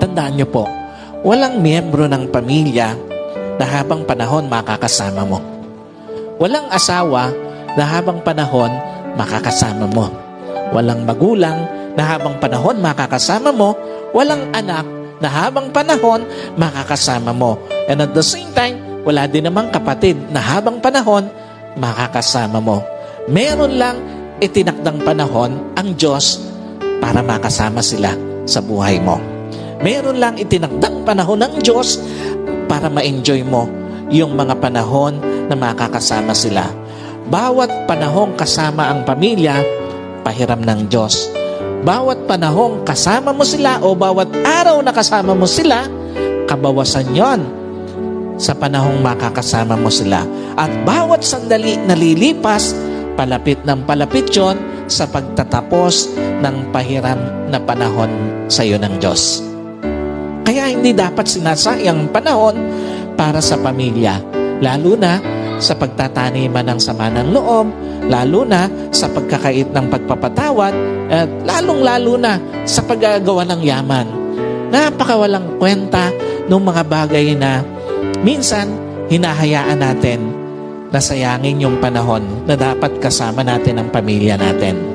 Tandaan niyo po, walang miyembro ng pamilya na habang panahon makakasama mo. Walang asawa na habang panahon makakasama mo. Walang magulang na habang panahon makakasama mo. Walang anak na habang panahon makakasama mo. And at the same time, wala din namang kapatid na habang panahon makakasama mo. Meron lang itinakdang panahon ang Diyos para makasama sila sa buhay mo. Meron lang itinakdang panahon ng Diyos para ma-enjoy mo yung mga panahon na makakasama sila. Bawat panahong kasama ang pamilya, pahiram ng Diyos. Bawat panahong kasama mo sila o bawat araw na kasama mo sila, kabawasan yon sa panahong makakasama mo sila. At bawat sandali na lilipas, palapit ng palapit yon sa pagtatapos ng pahiram na panahon sa iyo ng Diyos. Kaya hindi dapat sinasayang panahon para sa pamilya, lalo na sa pagtataniman ng sama ng loob, lalo na sa pagkakait ng pagpapatawad, at lalong-lalo na sa paggagawa ng yaman. Napakawalang kwenta ng mga bagay na minsan hinahayaan natin na sayangin yung panahon na dapat kasama natin ang pamilya natin.